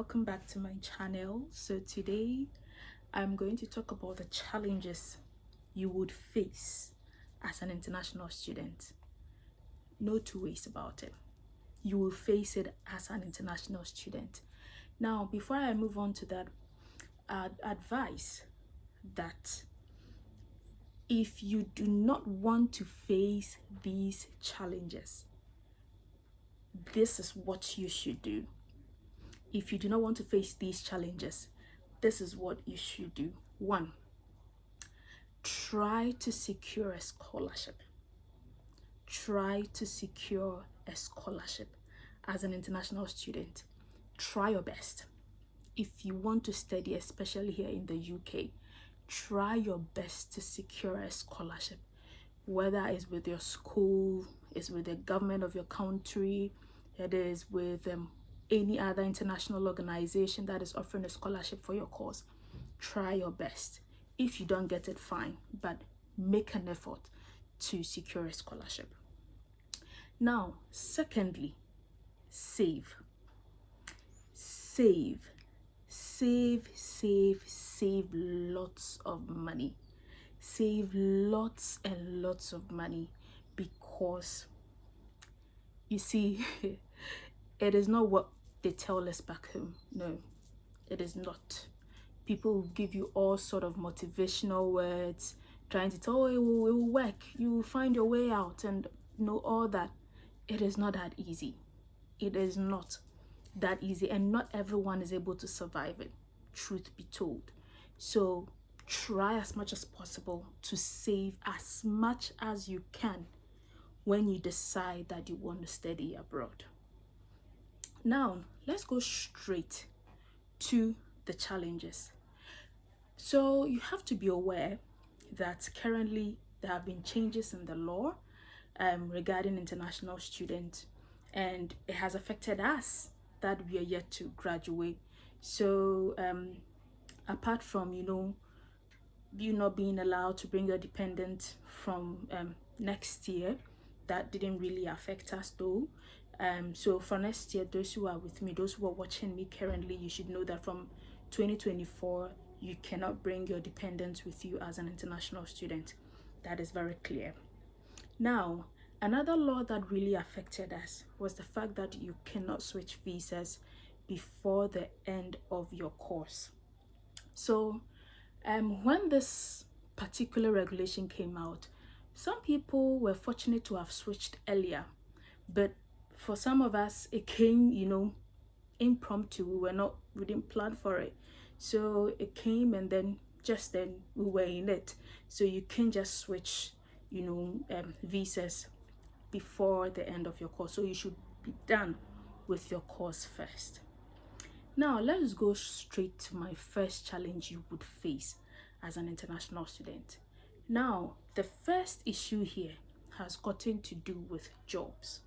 welcome back to my channel. So today I'm going to talk about the challenges you would face as an international student. No two ways about it. You will face it as an international student. Now, before I move on to that, I'd advise that if you do not want to face these challenges, this is what you should do. If you do not want to face these challenges, this is what you should do. 1, try to secure a scholarship. Try to secure a scholarship as an international student. Try your best. If you want to study, especially here in the UK, try your best to secure a scholarship, whether it's with your school, it's with the government of your country, it is with any other international organization that is offering a scholarship for your course. Try your best. If you don't get it, fine, but make an effort to secure a scholarship. Now, secondly, save. Save lots of money. Save lots and lots of money, because you see, it is not what they tell us back home. No, it is not. People will give you all sort of motivational words, trying to tell you it will work, you will find your way out, and all that. It is not that easy. It is not that easy, and not everyone is able to survive it, truth be told. So try as much as possible to save as much as you can when you decide that you want to study abroad. Now, let's go straight to the challenges. So you have to be aware that currently there have been changes in the law regarding international students, and it has affected us that we are yet to graduate. So apart from you not being allowed to bring your dependent from next year, that didn't really affect us though. So for next year, those who are with me, those who are watching me currently, you should know that from 2024 you cannot bring your dependents with you as an international student. That is very clear. Now, another law that really affected us was the fact that you cannot switch visas before the end of your course. So when this particular regulation came out, some people were fortunate to have switched earlier, but for some of us it came impromptu. We didn't plan for it, so it came, and then we were in it. So you can just switch visas before the end of your course, so you should be done with your course first. Now let's go straight to my first challenge you would face as an international student. Now, the first issue here has gotten to do with jobs.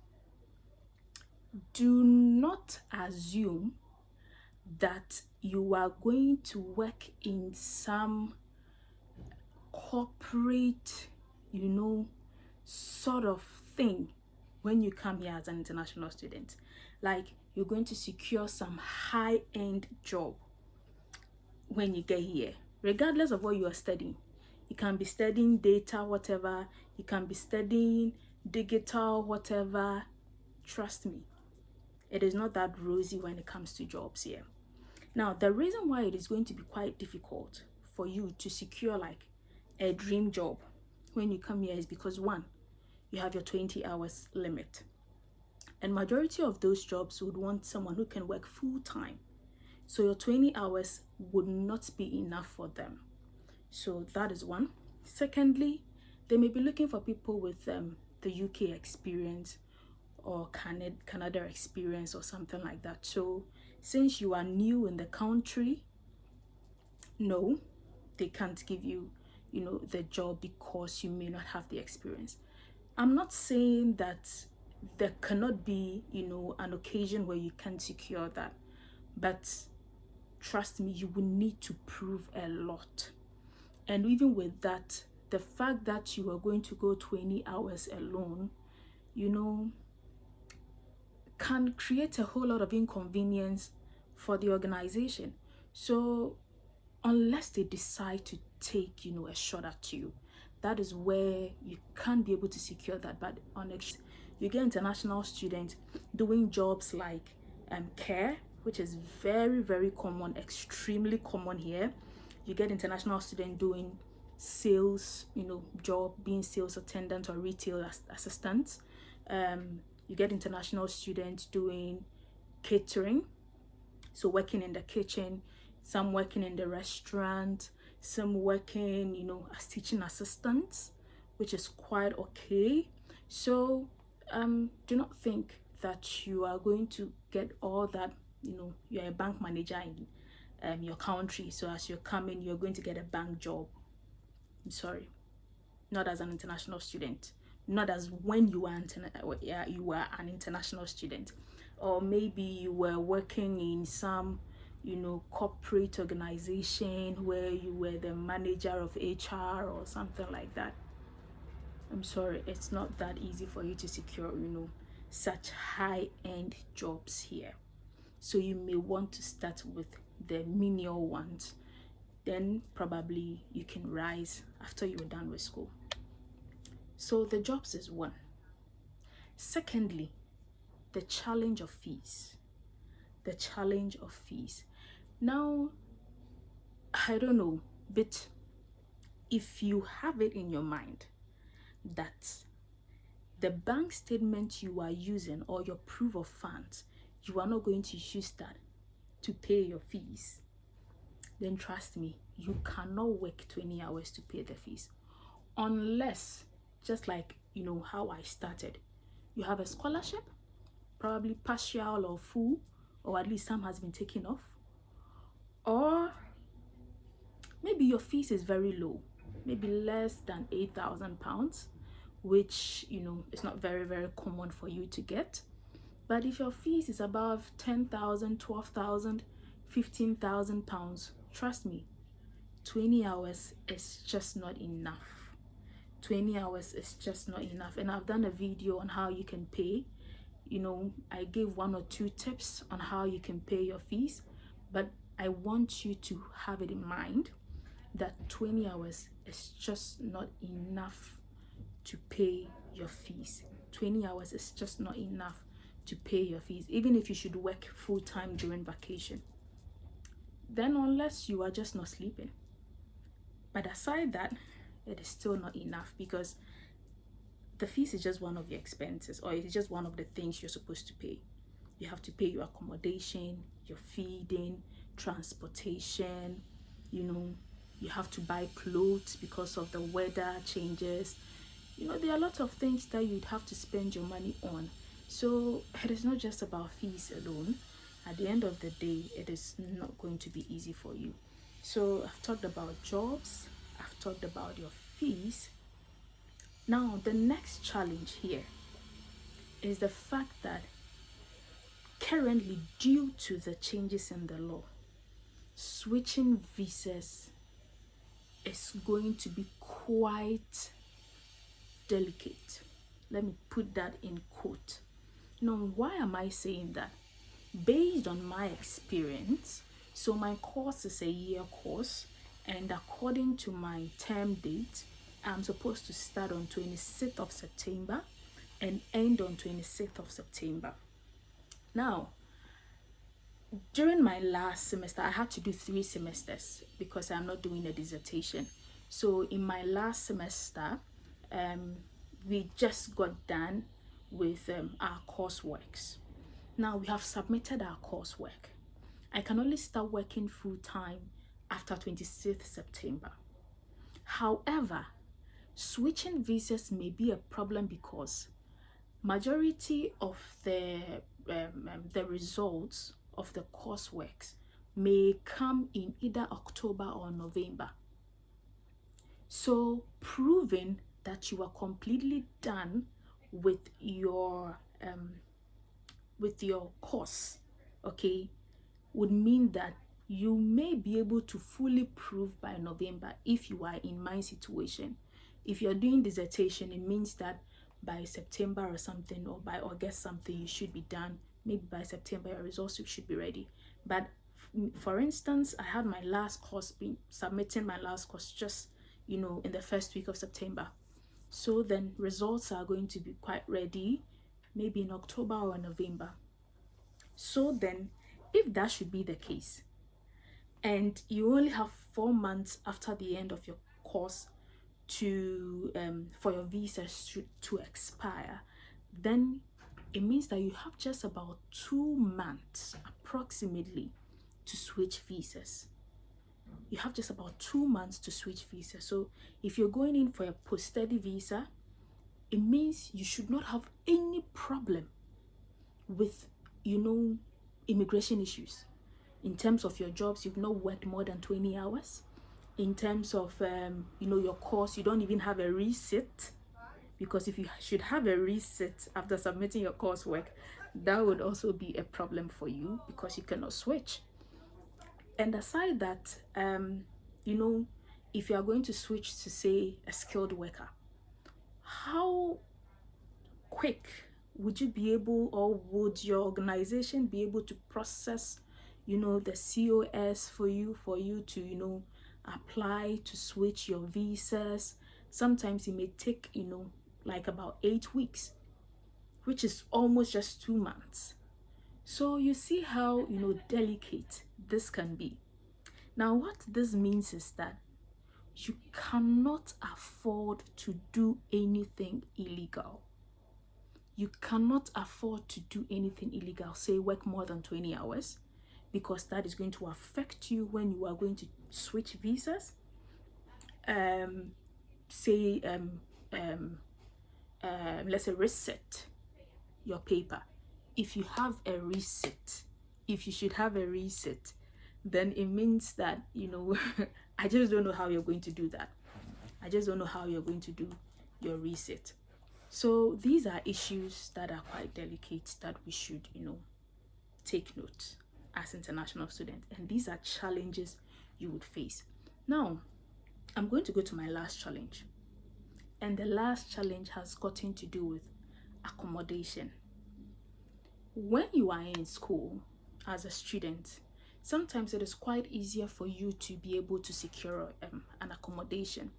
Do not assume that you are going to work in some corporate sort of thing when you come here as an international student. Like, you're going to secure some high-end job when you get here, regardless of what you are studying. You can be studying data, whatever. You can be studying digital, whatever. Trust me, it is not that rosy when it comes to jobs here. Now, the reason why it is going to be quite difficult for you to secure like a dream job when you come here is because, 1, you have your 20 hours limit, and majority of those jobs would want someone who can work full-time. So your 20 hours would not be enough for them. So that is one. Secondly, they may be looking for people with the UK experience or Canada experience or something like that. So since you are new in the country, no, they can't give you the job because you may not have the experience. I'm not saying that there cannot be an occasion where you can secure that, but trust me, you will need to prove a lot. And even with that, the fact that you are going to go 20 hours alone can create a whole lot of inconvenience for the organization. So unless they decide to take, a shot at you, that is where you can't be able to secure that. But you get international students doing jobs like care, which is very, very common, extremely common here. You get international students doing sales, job, being sales attendant or retail assistant. You get international students doing catering, so working in the kitchen, some working in the restaurant, some working, as teaching assistants, which is quite okay. So do not think that you are going to get all that. You're a bank manager in your country, so as you're coming, you're going to get a bank job. I'm sorry, not as an international student, not as when you were you were an international student, or maybe you were working in some corporate organization where you were the manager of HR or something like that. I'm sorry, it's not that easy for you to secure such high-end jobs here. So you may want to start with the menial ones, then probably you can rise after you're done with school. So the jobs is one. Secondly, the challenge of fees. The challenge of fees. Now, I don't know, but if you have it in your mind that the bank statement you are using or your proof of funds, you are not going to use that to pay your fees, then trust me, you cannot work 20 hours to pay the fees. Unless, just like how I started, you have a scholarship, probably partial or full, or at least some has been taken off, or maybe your fees is very low, maybe less than £8,000, which is not very, very common for you to get. But if your fees is above 10,000, 12,000, 15,000 pounds, trust me, 20 hours is just not enough. 20 hours is just not enough. And I've done a video on how you can pay. I gave 1 or 2 tips on how you can pay your fees, but I want you to have it in mind that 20 hours is just not enough to pay your fees. 20 hours is just not enough to pay your fees, even if you should work full-time during vacation. Then unless you are just not sleeping. But aside that, it is still not enough, because the fees is just one of your expenses, or it's just one of the things you're supposed to pay. You have to pay your accommodation, your feeding, transportation, you have to buy clothes because of the weather changes. There are a lot of things that you'd have to spend your money on. So it is not just about fees alone. At the end of the day, it is not going to be easy for you. So I've talked about jobs, I've talked about your fees. Now, the next challenge here is the fact that currently, due to the changes in the law, switching visas is going to be quite delicate. Let me put that in quote. Now, why am I saying that? Based on my experience, so my course is a year course, and according to my term date, I'm supposed to start on 26th of September and end on 26th of September. Now, during my last semester, I had to do 3 semesters because I'm not doing a dissertation. So in my last semester, we just got done with our courseworks. Now we have submitted our coursework. I can only start working full-time after 26th September. However, switching visas may be a problem because majority of the results of the courseworks may come in either October or November. So proving that you are completely done with your course, okay, would mean that you may be able to fully prove by November if you are in my situation. If you're doing dissertation, it means that by September or something, or by August something, you should be done. Maybe by September your results should be ready. But for instance, I had my last course, being submitting my last course just, in the first week of September. So then results are going to be quite ready, maybe in October or November. So then, if that should be the case, and you only have 4 months after the end of your course to for your visa to expire, then it means that you have just about 2 months approximately to switch visas. You have just about 2 months to switch visa. So if you're going in for a post-study visa, it means you should not have any problem with, immigration issues. In terms of your jobs, you've not worked more than 20 hours. In terms of, your course, you don't even have a receipt, because if you should have a receipt after submitting your coursework, that would also be a problem for you because you cannot switch. And aside that, if you are going to switch to, say, a skilled worker, how quick would you be able, or would your organization be able to process, the COS for you to, apply to switch your visas? Sometimes it may take, like about 8 weeks, which is almost just 2 months. So you see how, delicate this can be. Now, what this means is that you cannot afford to do anything illegal. You cannot afford to do anything illegal, say work more than 20 hours, because that is going to affect you when you are going to switch visas. Say, let's say reset your paper. If you have a reset, if you should have a reset, then it means that, I just don't know how you're going to do that. I just don't know how you're going to do your reset. So these are issues that are quite delicate that we should, take note as international students. And these are challenges you would face. Now, I'm going to go to my last challenge. And the last challenge has gotten to do with accommodation. When you are in school as a student, sometimes it is quite easier for you to be able to secure an accommodation,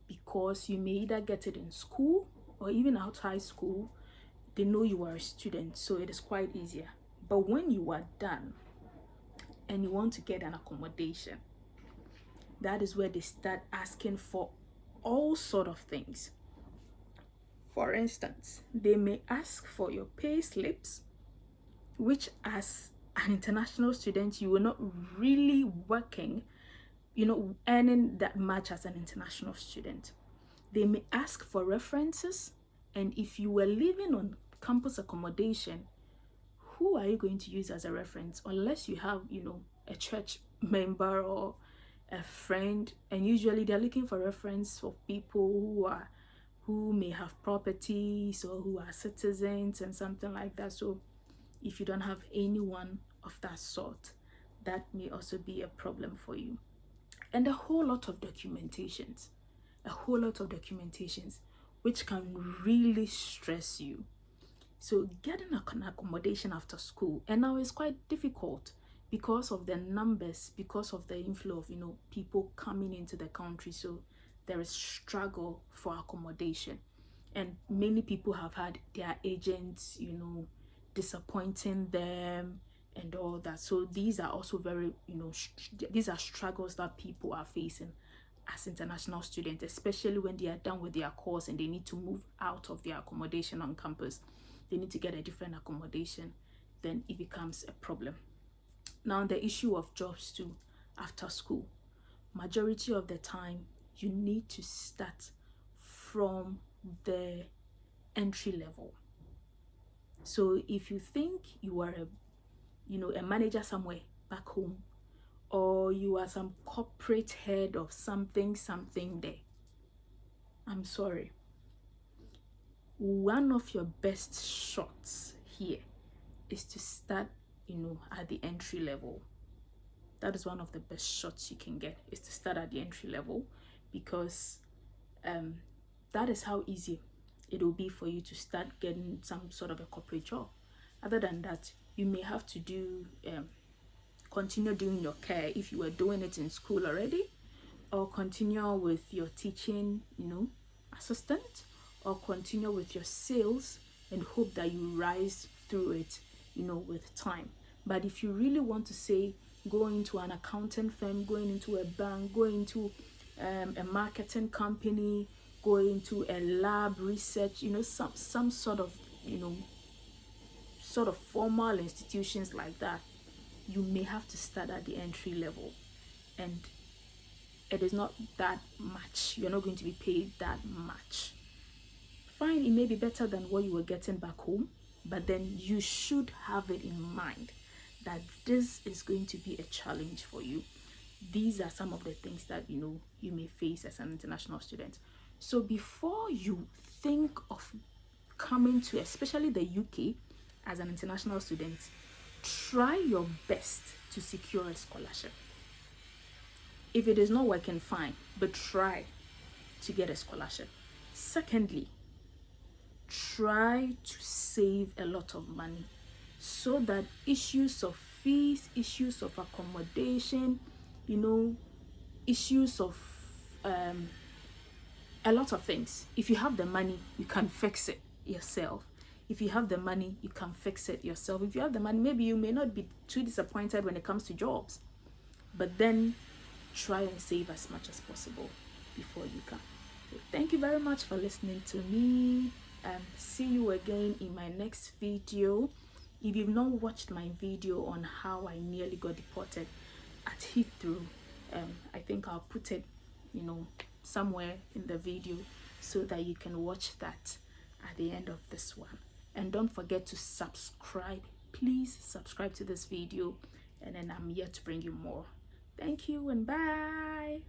because you may either get it in school or even outside school. They know you are a student, so it is quite easier. But when you are done and you want to get an accommodation, that is where they start asking for all sort of things. For instance, they may ask for your pay slips, which as an international student, you were not really working, earning that much as an international student. They may ask for references, and if you were living on campus accommodation, who are you going to use as a reference? Unless you have, a church member or a friend, and usually they're looking for reference of people who may have properties or who are citizens and something like that. So if you don't have anyone of that sort, that may also be a problem for you. And a whole lot of documentations, which can really stress you. So getting an accommodation after school, and now it's quite difficult because of the numbers, because of the inflow of, people coming into the country. So there is struggle for accommodation, and many people have had their agents, disappointing them and all that. So these are also very, these are struggles that people are facing as international students, especially when they are done with their course and they need to move out of their accommodation on campus. They need to get a different accommodation. Then it becomes a problem. Now, the issue of jobs too after school. Majority of the time, you need to start from the entry level. So if you think you are a manager somewhere back home, or you are some corporate head of something there, I'm sorry. One of your best shots here is to start, at the entry level. That is one of the best shots you can get, is to start at the entry level, because that is how easy it will be for you to start getting some sort of a corporate job. Other than that, you may have to do continue doing your care if you were doing it in school already, or continue with your teaching, assistant, or continue with your sales and hope that you rise through it, with time. But if you really want to say, go into an accounting firm, going into a bank, go into a marketing company, go into a lab research, some sort of, sort of formal institutions like that, you may have to start at the entry level. And it is not that much. You're not going to be paid that much. Fine, it may be better than what you were getting back home, but then you should have it in mind that this is going to be a challenge for you. These are some of the things that you may face as an international student. So before you think of coming to especially the UK as an international student, try your best to secure a scholarship. If it is not working, fine, but try to get a scholarship. Secondly, try to save a lot of money so that issues of fees, issues of accommodation, issues of a lot of things. If you have the money, you can fix it yourself. If you have the money, you can fix it yourself. If you have the money, maybe you may not be too disappointed when it comes to jobs, but then try and save as much as possible before you come. So thank you very much for listening to me. See you again in my next video. If you've not watched my video on how I nearly got deported at Heathrow, I think I'll put it, somewhere in the video so that you can watch that at the end of this one. And don't forget to subscribe. Please subscribe to this video, and then I'm here to bring you more. Thank you and bye.